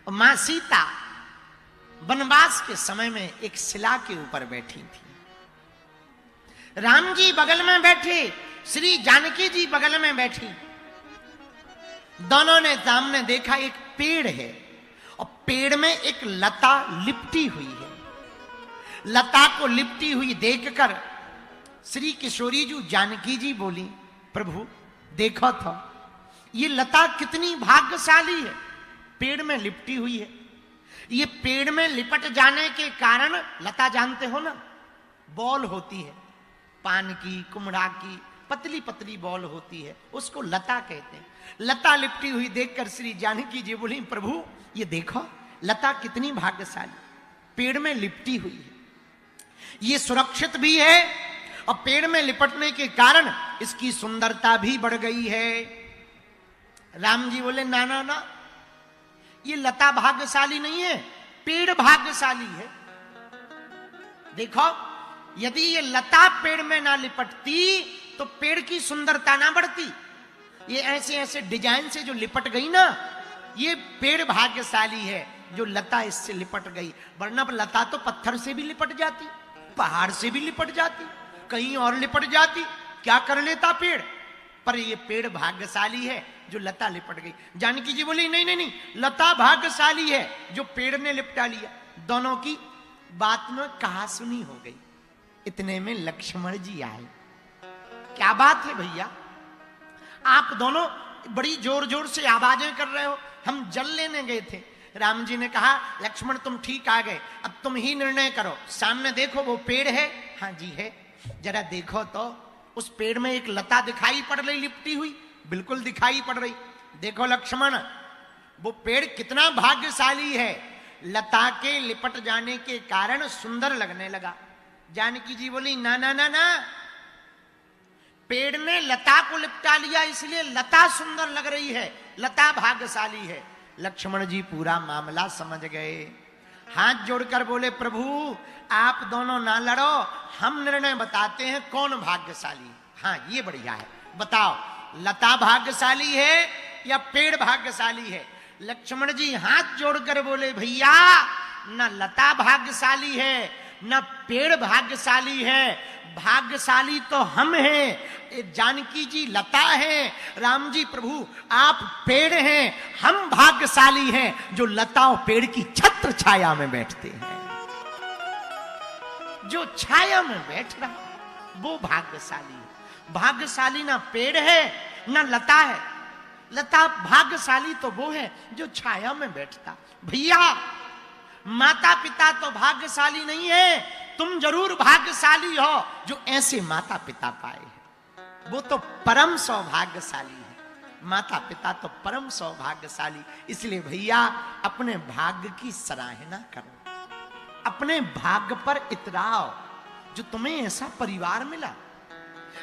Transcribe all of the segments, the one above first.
मां सीता वनवास के समय में एक शिला के ऊपर बैठी थी। राम जी बगल में बैठे, श्री जानकी जी बगल में बैठी। दोनों ने सामने देखा एक पेड़ है और पेड़ में एक लता लिपटी हुई है। लता को लिपटी हुई देखकर श्री किशोरी जी जानकी जी बोली, प्रभु देखो तो ये लता कितनी भाग्यशाली है, पेड़ में लिपटी हुई है। ये पेड़ में लिपट जाने के कारण, लता जानते हो ना, बॉल होती है, पान की, कुमड़ा की पतली पतली बॉल होती है, उसको लता कहते हैं। लता लिपटी हुई देखकर श्री जानकी जी बोली, प्रभु ये देखो लता कितनी भाग्यशाली, पेड़ में लिपटी हुई है, ये सुरक्षित भी है और पेड़ में लिपटने के कारण इसकी सुंदरता भी बढ़ गई है। राम जी बोले, ना ना ना, ये लता भाग्यशाली नहीं है, पेड़ भाग्यशाली है। देखो यदि ये लता पेड़ में ना लिपटती तो पेड़ की सुंदरता ना बढ़ती। ये ऐसे ऐसे डिजाइन से जो लिपट गई ना, ये पेड़ भाग्यशाली है जो लता इससे लिपट गई, वरना लता तो पत्थर से भी लिपट जाती, पहाड़ से भी लिपट जाती, कहीं और लिपट जाती, क्या कर लेता पेड़। पर ये पेड़ भाग्यशाली है जो लता लिपट गई। जानकी जी बोली, नहीं नहीं नहीं, लता भाग्यशाली है जो पेड़ ने लिपटा लिया। दोनों की बात में कहा सुनी हो गई। इतने में लक्ष्मण जी आए। क्या बात है भैया, आप दोनों बड़ी जोर जोर से आवाजें कर रहे हो, हम जल लेने गए थे। राम जी ने कहा, लक्ष्मण तुम ठीक आ गए, अब तुम ही निर्णय करो। सामने देखो वो पेड़ है। हाँ जी है, जरा देखो तो उस पेड़ में एक लता दिखाई पड़ रही लिपटी हुई, बिल्कुल दिखाई पड़ रही। देखो लक्ष्मण, वो पेड़ कितना भाग्यशाली है, लता के लिपट जाने के कारण सुंदर लगने लगा। जानकी जी बोली, ना ना ना ना, पेड़ ने लता को लिपटा लिया इसलिए लता सुंदर लग रही है, लता भाग्यशाली है। लक्ष्मण जी पूरा मामला समझ गए, हाथ जोड़कर बोले, प्रभु आप दोनों ना लड़ो, हम निर्णय बताते हैं कौन भाग्यशाली। हाँ ये बढ़िया है, बताओ लता भाग्यशाली है या पेड़ भाग्यशाली है। लक्ष्मण जी हाथ जोड़कर बोले, भैया न लता भाग्यशाली है न पेड़ भाग्यशाली है, भाग्यशाली तो हम हैं। जानकी जी लता है, राम जी प्रभु आप पेड़ हैं, हम भाग्यशाली हैं जो लता और पेड़ की छत्र छाया में बैठते हैं। जो छाया में बैठ रहा वो भाग्यशाली है। भाग्यशाली ना पेड़ है ना लता है, लता भाग्यशाली तो वो है जो छाया में बैठता। भैया माता पिता तो भाग्यशाली नहीं है, तुम जरूर भाग्यशाली हो जो ऐसे माता पिता पाए हैं, वो तो परम सौभाग्यशाली है। माता पिता तो परम सौभाग्यशाली। इसलिए भैया अपने भाग्य की सराहना करो, अपने भाग्य पर इतराओ जो तुम्हें ऐसा परिवार मिला।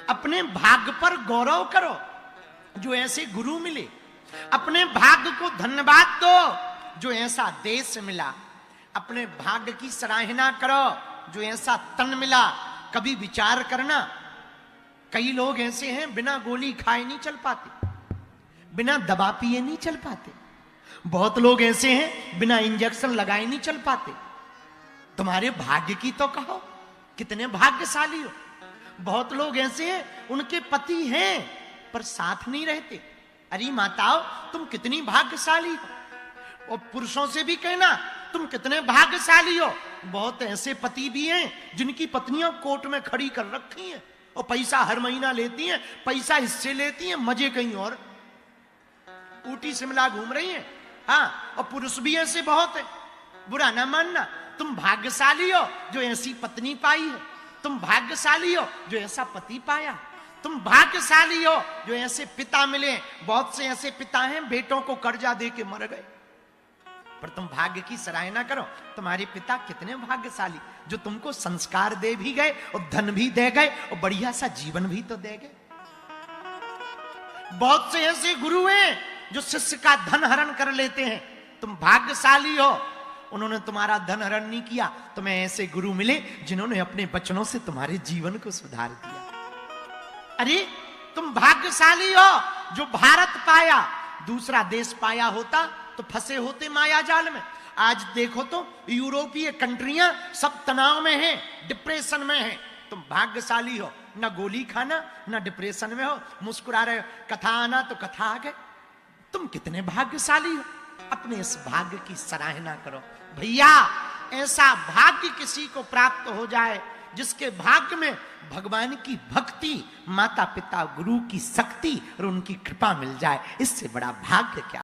अपने भाग्य पर गौरव करो जो ऐसे गुरु मिले। अपने भाग्य को धन्यवाद दो जो ऐसा देश मिला। अपने भाग्य की सराहना करो जो ऐसा तन मिला। कभी विचार करना, कई लोग ऐसे हैं बिना गोली खाए नहीं चल पाते, बिना दवा पिए नहीं चल पाते। बहुत लोग ऐसे हैं बिना इंजेक्शन लगाए नहीं चल पाते। तुम्हारे भाग्य की तो कहो, कितने भाग्यशाली हो। बहुत लोग ऐसे हैं उनके पति हैं पर साथ नहीं रहते। अरे माताओं तुम कितनी भाग्यशाली हो। और पुरुषों से भी कहना तुम कितने भाग्यशाली हो। बहुत ऐसे पति भी हैं जिनकी पत्नियां कोर्ट में खड़ी कर रखी हैं और पैसा हर महीना लेती हैं, पैसा इससे लेती हैं, मजे कहीं और, ऊटी शिमला घूम रही हैं। हाँ, और पुरुष भी ऐसे बहुत है, बुरा ना मानना। तुम भाग्यशाली हो जो ऐसी पत्नी पाई है, तुम भाग्यशाली हो जो ऐसा पति पाया, तुम भाग्यशाली हो जो ऐसे पिता मिले। बहुत से ऐसे पिता हैं बेटों को कर्जा दे के मर गए, पर तुम भाग्य की सराहना करो, तुम्हारे पिता कितने भाग्यशाली जो तुमको संस्कार दे भी गए और धन भी दे गए और बढ़िया सा जीवन भी तो दे गए। बहुत से ऐसे गुरु हैं जो शिष्य का धन हरण कर लेते हैं, तुम भाग्यशाली हो, उन्होंने तुम्हारा धन हरण नहीं किया। तुम्हें ऐसे गुरु मिले जिन्होंने अपने वचनों से तुम्हारे जीवन को सुधार दिया। अरे तुम भाग्यशाली हो जो भारत पाया, दूसरा देश पाया होता तो फंसे होते माया जाल में। आज देखो तो यूरोपीय कंट्रियां सब तनाव में हैं, डिप्रेशन में हैं। तुम भाग्यशाली हो, ना गोली खाना, ना डिप्रेशन में हो, मुस्कुरा रहे हो। कथा आना तो कथा आ गए। तुम कितने भाग्यशाली हो, अपने इस भाग्य की सराहना करो। भैया ऐसा भाग्य किसी को प्राप्त हो जाए जिसके भाग्य में भगवान की भक्ति, माता पिता गुरु की शक्ति और उनकी कृपा मिल जाए, इससे बड़ा भाग्य क्या।